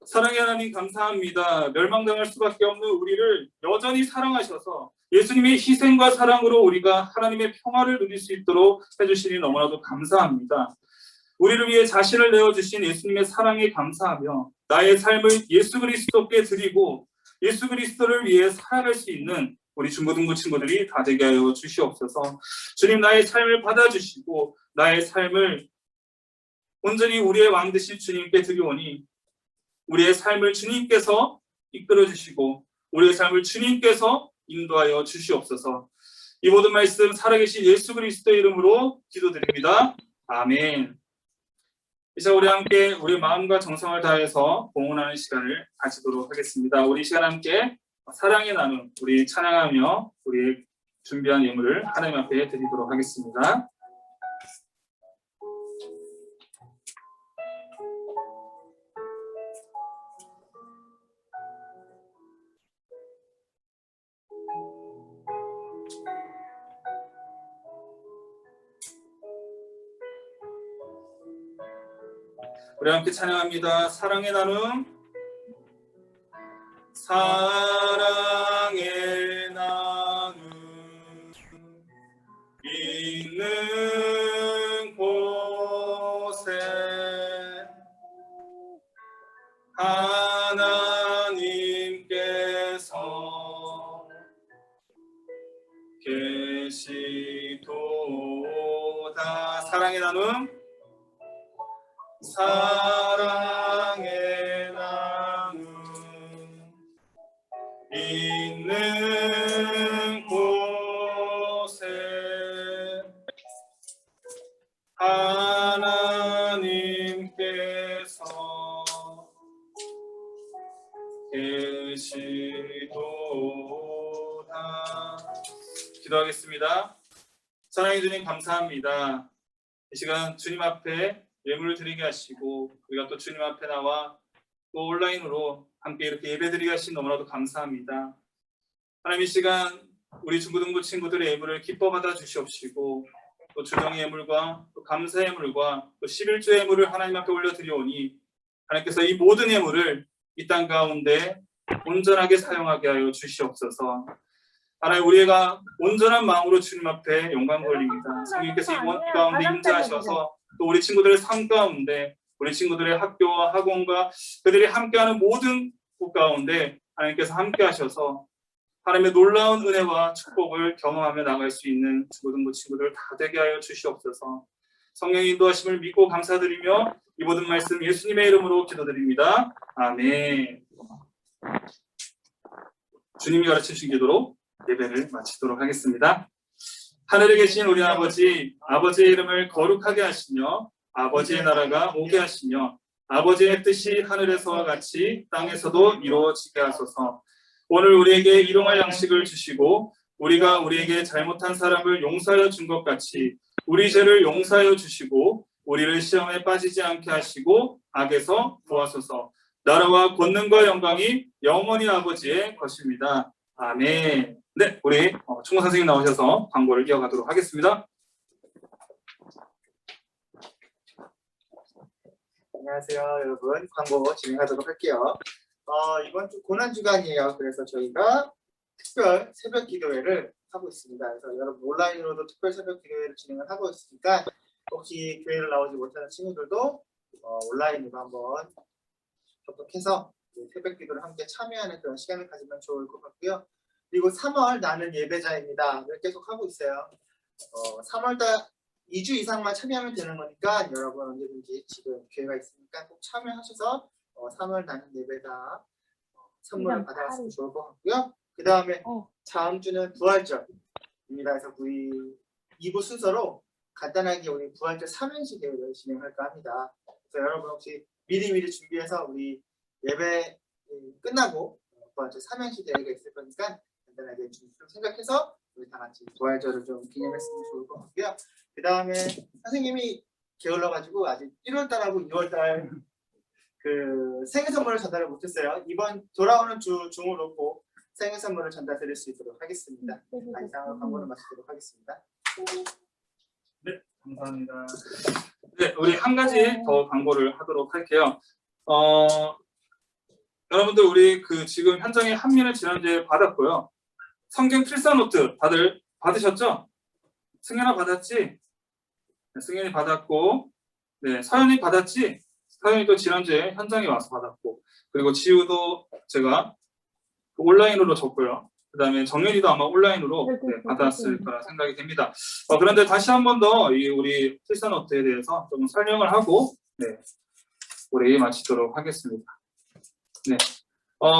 사랑의 하나님 감사합니다. 멸망당할 수밖에 없는 우리를 여전히 사랑하셔서 예수님의 희생과 사랑으로 우리가 하나님의 평화를 누릴 수 있도록 해주시니 너무나도 감사합니다. 우리를 위해 자신을 내어주신 예수님의 사랑에 감사하며 나의 삶을 예수 그리스도께 드리고 예수 그리스도를 위해 살아갈 수 있는 우리 중고등부 친구들이 다 되게 하여 주시옵소서. 주님, 나의 삶을 받아주시고 나의 삶을 온전히 우리의 왕 되신 주님께 드리오니 우리의 삶을 주님께서 이끌어 주시고 우리의 삶을 주님께서 인도하여 주시옵소서. 이 모든 말씀 살아계신 예수 그리스도의 이름으로 기도드립니다. 아멘. 이제 우리 함께 우리 마음과 정성을 다해서 봉헌하는 시간을 가지도록 하겠습니다. 우리 시간 함께 사랑의 나눔, 우리 찬양하며 우리 준비한 예물을 하나님 앞에 드리도록 하겠습니다. 우리 함께 찬양합니다. 사랑의 나눔. 사랑의 나눔 있는 곳에 하나님께서 계시도다. 사랑의 나눔. 사랑의 나눔 있는 곳에 하나님께서 계시도다. 기도하겠습니다. 사랑해 주님 감사합니다. 이 시간 주님 앞에 예물을 드리게 하시고 우리가 또 주님 앞에 나와 또 온라인으로 함께 이렇게 예배드리게 하신 너무나도 감사합니다. 하나님 이 시간 우리 중고등부 친구들의 예물을 기뻐 받아 주시옵시고 또 주정의 예물과 또 감사의 예물과 또 11조 예물을 하나님 앞에 올려드리오니 하나님께서 이 모든 예물을 이 땅 가운데 온전하게 사용하게 하여 주시옵소서. 하나님 우리가 온전한 마음으로 주님 앞에 영광 돌립니다. 성령께서 이 가운데 임재하셔서 또 우리 친구들의 삶 가운데 우리 친구들의 학교와 학원과 그들이 함께하는 모든 곳 가운데 하나님께서 함께 하셔서 하나님의 놀라운 은혜와 축복을 경험하며 나갈 수 있는 중고등부 친구들 다 되게 하여 주시옵소서. 성령의 인도하심을 믿고 감사드리며 이 모든 말씀 예수님의 이름으로 기도드립니다. 아멘. 주님이 가르치신 기도로 예배를 마치도록 하겠습니다. 하늘에 계신 우리 아버지, 아버지의 이름을 거룩하게 하시며 아버지의 나라가 오게 하시며 아버지의 뜻이 하늘에서와 같이 땅에서도 이루어지게 하소서. 오늘 우리에게 일용할 양식을 주시고 우리가 우리에게 잘못한 사람을 용서하여 준 것 같이 우리 죄를 용서하여 주시고 우리를 시험에 빠지지 않게 하시고 악에서 구하소서. 나라와 권능과 영광이 영원히 아버지의 것입니다. 아멘. 네, 우리 총무 선생님 나오셔서 광고를 이어가도록 하겠습니다. 안녕하세요, 여러분. 광고 진행하도록 할게요. 이번 주 고난주간이에요. 그래서 저희가 특별 새벽 기도회를 하고 있습니다. 그래서 여러분 온라인으로도 특별 새벽 기도회를 진행을 하고 있으니까 혹시 교회를 나오지 못하는 친구들도 온라인으로 한번 접속해서 새벽 기도를 함께 참여하는 그런 시간을 가지면 좋을 것 같고요. 그리고 3월 나는 예배자입니다. 계속 하고 있어요. 3월달 2주 이상만 참여하면 되는 거니까 여러분 언제든지 지금 기회가 있으니까 꼭 참여하셔서 3월 나는 예배자 선물을 받아갔으면 좋을 것 같고요. 그 다음에 다음 주는 부활절입니다. 그래서 우리 2부 순서로 간단하게 우리 부활절 3행시 대회를 진행할까 합니다. 그래서 여러분 혹시 미리 준비해서 우리 예배 끝나고 부활절 3행시 대회가 있을 거니까 간단하게 좀 생각해서 우리 다 같이 부활절을 좀 기념했으면 좋을 것 같고요. 그 다음에 선생님이 게을러가지고 아직 1월달하고 2월달 그 생일 선물을 전달을 못했어요. 이번 돌아오는 주 중으로 꼭 생일 선물을 전달드릴 수 있도록 하겠습니다. 이상으로 광고를 마치도록 하겠습니다. 네, 감사합니다. 네, 우리 한 가지 더 광고를 하도록 할게요. 여러분들 우리 그 지금 현장에 한민을 지난주에 받았고요. 성경 필사노트 다들 받으셨죠? 승현아 받았지? 네, 승현이 받았고, 네, 서현이 받았지? 서현이도 지난주에 현장에 와서 받았고, 그리고 지우도 제가 온라인으로 줬고요. 그 다음에 정연이도 아마 온라인으로 받았을 거라 생각이 됩니다. 그런데 다시 한 번 더 우리 필사노트에 대해서 좀 설명을 하고, 네, 우리 마치도록 하겠습니다. 네.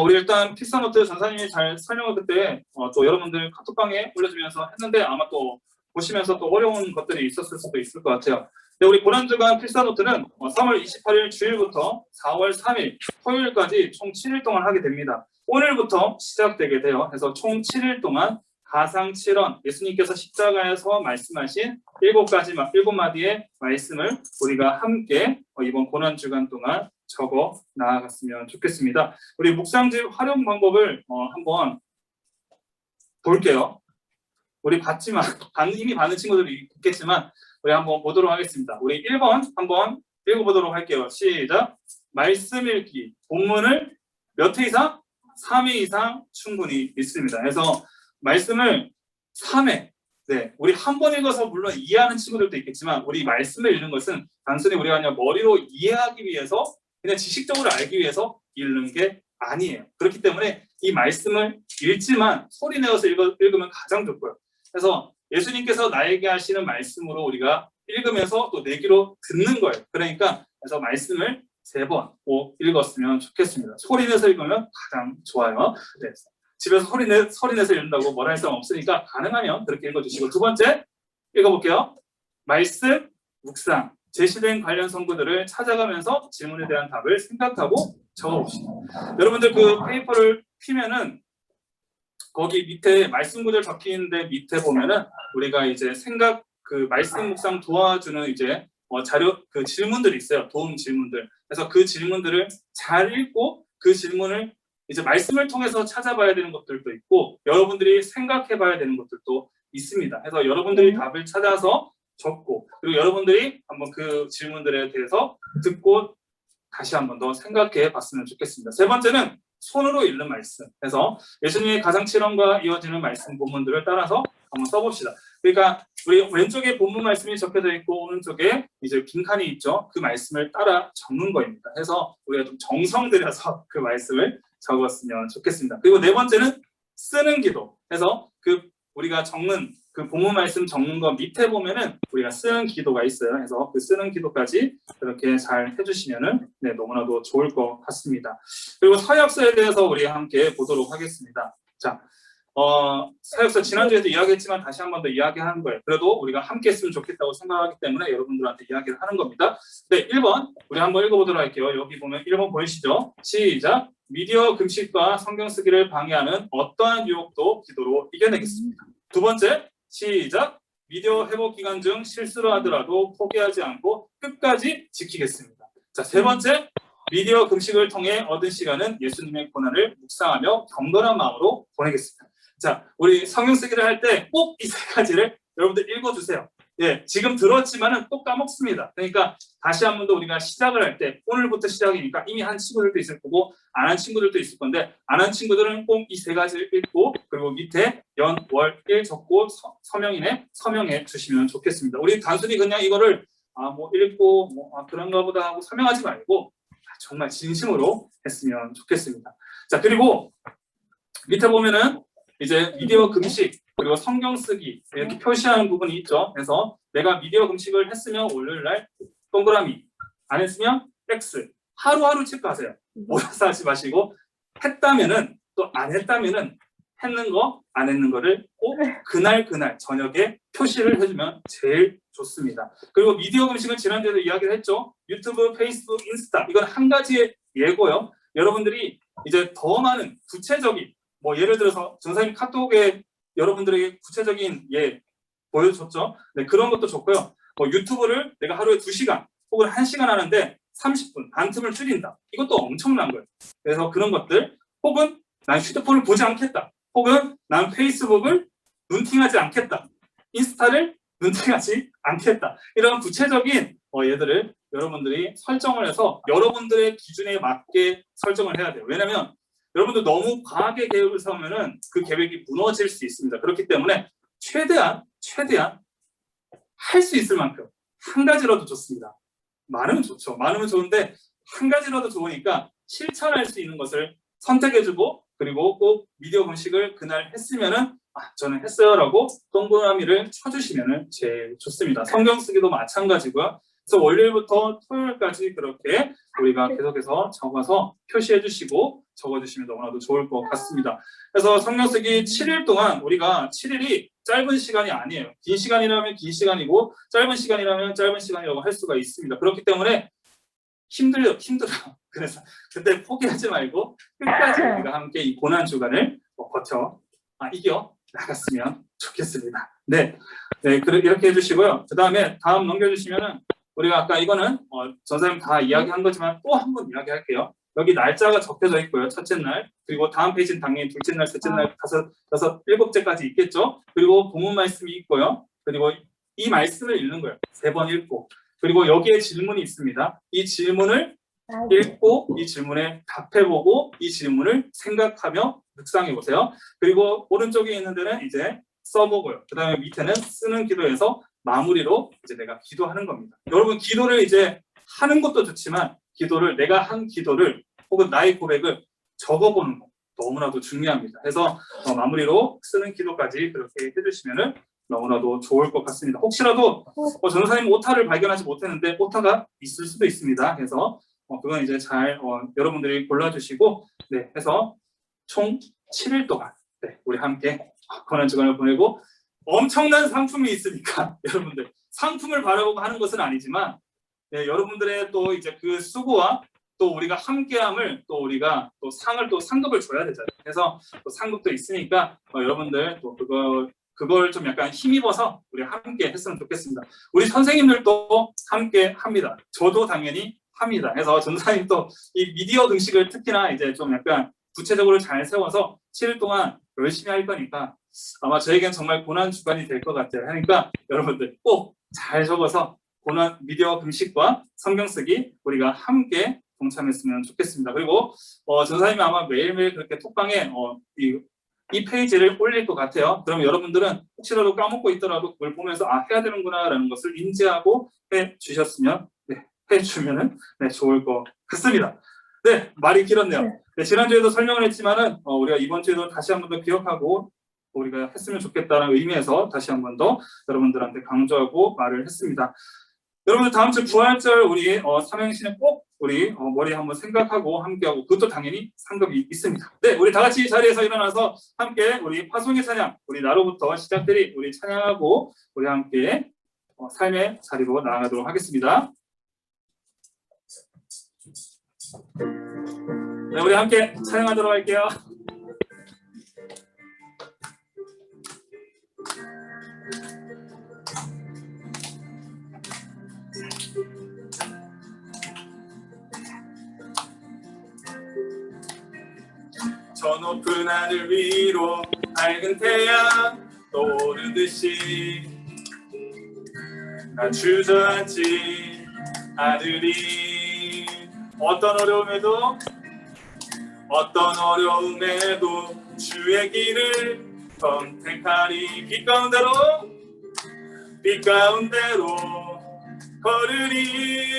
우리 일단 필사노트 전사님이 잘 설명을 그때 또 여러분들 카톡방에 올려주면서 했는데 아마 또 보시면서 또 어려운 것들이 있었을 수도 있을 것 같아요. 네, 우리 고난주간 필사노트는 3월 28일 주일부터 4월 3일 토요일까지 총 7일 동안 하게 됩니다. 오늘부터 시작되게 돼요. 그래서 총 7일 동안 가상 7원 예수님께서 십자가에서 말씀하신 7마디의 말씀을 우리가 함께 이번 고난주간 동안 적어 나아갔으면 좋겠습니다. 우리 묵상집 활용 방법을 한번 볼게요. 우리 봤지만 이미 받은 친구들이 있겠지만 우리 한번 보도록 하겠습니다. 우리 1번 한번 읽어보도록 할게요. 시작. 말씀 읽기. 본문을 몇 회 이상? 3회 이상 충분히 있습니다. 그래서 말씀을 3회. 네, 우리 한 번 읽어서 물론 이해하는 친구들도 있겠지만 우리 말씀을 읽는 것은 단순히 우리가 그냥 머리로 이해하기 위해서 그냥 지식적으로 알기 위해서 읽는 게 아니에요. 그렇기 때문에 이 말씀을 읽지만 소리 내어서 읽으면 가장 좋고요. 그래서 예수님께서 나에게 하시는 말씀으로 우리가 읽으면서 또 내 귀로 듣는 거예요. 그러니까 그래서 말씀을 3번 꼭 읽었으면 좋겠습니다. 소리 내서 읽으면 가장 좋아요. 네. 집에서 소리 내서 읽는다고 뭐라 할 사람 없으니까 가능하면 그렇게 읽어주시고, 두 번째 읽어볼게요. 말씀 묵상. 제시된 관련 성구들을 찾아가면서 질문에 대한 답을 생각하고 적어봅시다. 여러분들 그 페이퍼를 피면은 거기 밑에 말씀 구절 적히는데 밑에 보면은 우리가 이제 그 말씀 묵상 도와주는 이제 자료 그 질문들이 있어요. 도움 질문들. 그래서 그 질문들을 잘 읽고 그 질문을 이제 말씀을 통해서 찾아봐야 되는 것들도 있고 여러분들이 생각해봐야 되는 것들도 있습니다. 그래서 여러분들이 답을 찾아서 적고 그리고 여러분들이 한번 그 질문들에 대해서 듣고 다시 한번 더 생각해 봤으면 좋겠습니다. 세 번째는 손으로 읽는 말씀. 그래서 예수님의 가상실험과 이어지는 말씀 본문들을 따라서 한번 써봅시다. 그러니까 우리 왼쪽에 본문 말씀이 적혀져 있고 오른쪽에 이제 빈칸이 있죠. 그 말씀을 따라 적는 거입니다. 그래서 우리가 좀 정성 들여서 그 말씀을 적었으면 좋겠습니다. 그리고 네 번째는 쓰는 기도. 그래서 그 우리가 적는 그 본문 말씀 적는 거 밑에 보면은 우리가 쓰는 기도가 있어요. 그래서 그 쓰는 기도까지 그렇게 잘 해주시면은 네, 너무나도 좋을 것 같습니다. 그리고 서약서에 대해서 우리 함께 보도록 하겠습니다. 자, 서약서 지난주에도 이야기했지만 다시 한 번 더 이야기하는 거예요. 그래도 우리가 함께 했으면 좋겠다고 생각하기 때문에 여러분들한테 이야기를 하는 겁니다. 네, 1번 우리 한번 읽어보도록 할게요. 여기 보면 1번 보이시죠? 시작. 미디어 금식과 성경 쓰기를 방해하는 어떠한 유혹도 기도로 이겨내겠습니다. 두 번째, 시작. 미디어 회복 기간 중 실수를 하더라도 포기하지 않고 끝까지 지키겠습니다. 자, 세 번째, 미디어 금식을 통해 얻은 시간은 예수님의 고난을 묵상하며 경건한 마음으로 보내겠습니다. 자, 우리 성경 쓰기를 할 때 꼭 이 세 가지를 여러분들 읽어주세요. 예, 지금 들었지만은 또 까먹습니다. 그러니까 다시 한 번 더 우리가 시작을 할 때 오늘부터 시작이니까 이미 한 친구들도 있을 거고 안 한 친구들도 있을 건데 안 한 친구들은 꼭 이 세 가지를 읽고 그리고 밑에 연, 월, 일 적고 서명인에 서명해 주시면 좋겠습니다. 우리 단순히 그냥 이거를 뭐 읽고 그런가 보다 하고 서명하지 말고 정말 진심으로 했으면 좋겠습니다. 자, 그리고 밑에 보면은 이제 미디어 금식 그리고 성경 쓰기 이렇게 표시하는 부분이 있죠. 그래서 내가 미디어 금식을 했으면 월요일날 동그라미, 안 했으면 X. 하루하루 체크하세요. 몰아서 하지 마시고 했다면은 또 안 했다면은 했는 거, 안 했는 거를 꼭 그날 저녁에 표시를 해주면 제일 좋습니다. 그리고 미디어 금식은 지난주에도 이야기를 했죠. 유튜브, 페이스북, 인스타 이건 한 가지의 예고요. 여러분들이 이제 더 많은 구체적인 예를 들어서 전사님 카톡에 여러분들에게 구체적인 예 보여줬죠. 네, 그런 것도 좋고요. 유튜브를 내가 하루에 2시간 혹은 1시간 하는데 30분 반틈을 줄인다. 이것도 엄청난 거예요. 그래서 그런 것들 혹은 난 휴대폰을 보지 않겠다. 혹은 난 페이스북을 눈팅하지 않겠다. 인스타를 눈팅하지 않겠다. 이런 구체적인 얘들을 여러분들이 설정을 해서 여러분들의 기준에 맞게 설정을 해야 돼요. 왜냐하면 여러분들 너무 과하게 계획을 세우면은 그 계획이 무너질 수 있습니다. 그렇기 때문에 최대한 할 수 있을 만큼 한 가지라도 좋습니다. 많으면 좋죠. 많으면 좋은데 한 가지라도 좋으니까 실천할 수 있는 것을 선택해주고 그리고 꼭 미디어 금식을 그날 했으면은 저는 했어요라고 동그라미를 쳐주시면은 제일 좋습니다. 성경 쓰기도 마찬가지고요. 그래서 월요일부터 토요일까지 그렇게 우리가 계속해서 적어서 표시해 주시고 적어주시면 너무나도 좋을 것 같습니다. 그래서 성경 쓰기 7일 동안 우리가 7일이 짧은 시간이 아니에요. 긴 시간이라면 긴 시간이고 짧은 시간이라면 짧은 시간이라고 할 수가 있습니다. 그렇기 때문에 힘들어요. 그래서 그때 포기하지 말고 끝까지 우리가 함께 이 고난 주간을 버텨 이겨 나갔으면 좋겠습니다. 네, 이렇게 해주시고요. 그 다음에 다음 넘겨주시면은 우리가 아까 이거는 전사님 다 이야기한 거지만 또 한 번 이야기할게요. 여기 날짜가 적혀져 있고요. 첫째 날, 그리고 다음 페이지는 당연히 둘째 날, 셋째 날, 다섯, 여섯, 일곱째까지 있겠죠. 그리고 본문 말씀이 있고요. 그리고 이 말씀을 읽는 거예요. 3번 읽고. 그리고 여기에 질문이 있습니다. 이 질문을 읽고 이 질문에 답해보고 이 질문을 생각하며 묵상해보세요. 그리고 오른쪽에 있는 데는 이제 써보고요. 그 다음에 밑에는 쓰는 기도에서 마무리로 이제 내가 기도하는 겁니다. 여러분 기도를 이제 하는 것도 좋지만 기도를 내가 한 기도를 혹은 나의 고백을 적어보는 거 너무나도 중요합니다. 그래서 마무리로 쓰는 기도까지 그렇게 해주시면 너무나도 좋을 것 같습니다. 혹시라도 전도사님 오타를 발견하지 못했는데 오타가 있을 수도 있습니다. 그래서 그건 이제 잘 여러분들이 골라주시고 네, 해서 총 7일 동안 네, 우리 함께 고난주간을 보내고 엄청난 상품이 있으니까 여러분들 상품을 바라보고 하는 것은 아니지만 네, 여러분들의 또 이제 그 수고와 또 우리가 함께함을 또 우리가 또 상을 또 상급을 줘야 되잖아요. 그래서 또 상급도 있으니까 여러분들 또 그걸 좀 약간 힘입어서 우리 함께 했으면 좋겠습니다. 우리 선생님들도 함께 합니다. 저도 당연히 합니다. 그래서 전사님 또 이 미디어 등식을 특히나 이제 좀 약간 구체적으로 잘 세워서 7일 동안 열심히 할 거니까 아마 저에겐 정말 고난 주간이 될 것 같아요. 그러니까 여러분들 꼭 잘 적어서 고난 미디어 금식과 성경 쓰기 우리가 함께 동참했으면 좋겠습니다. 그리고 전사님이 아마 매일매일 그렇게 톡방에 이 페이지를 올릴 것 같아요. 그럼 여러분들은 혹시라도 까먹고 있더라도 그걸 보면서 해야 되는구나라는 것을 인지하고 해주셨으면 해주면은 좋을 것 같습니다. 네, 말이 길었네요. 네, 지난주에도 설명을 했지만은 우리가 이번 주에도 다시 한 번 더 기억하고 우리가 했으면 좋겠다는 의미에서 다시 한 번 더 여러분들한테 강조하고 말을 했습니다. 여러분들 다음 주 부활절 우리 삼행시는 꼭 우리 머리에 한번 생각하고 함께하고 그것도 당연히 상급이 있습니다. 네, 우리 다 같이 자리에서 일어나서 함께 우리 파송의 찬양 우리 나로부터 시작들이 우리 찬양하고 우리 함께 삶의 자리로 나아가도록 하겠습니다. 네, 우리 함께 찬양하도록 할게요. 저 높은 하늘 위로 밝은 태양 떠오르듯이 나 주저앉지 않으리. 어떤 어려움에도 주의 길을 선택하리. 빛 가운데로 걸으리.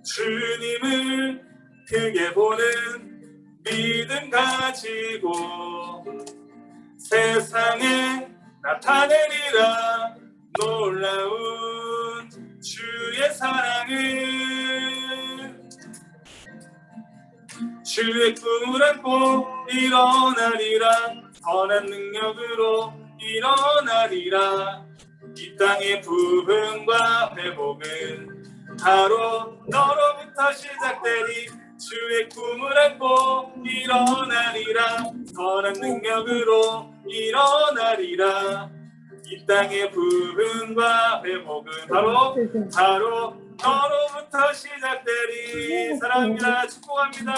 주님을 크게 보는 믿음 가지고 세상에 나타내리라. 놀라운 주의 사랑을. 주의 꿈을 안고 일어나리라. 선한 능력으로 일어나리라. 이 땅의 부흥과 회복은 바로 너로부터 시작되리. 주의 꿈을 안고 일어나리라. 선한 능력으로 일어나리라. 이 땅의 부흥과 회복은 바로 너로부터 시작되리. 사랑합니다. 축복합니다.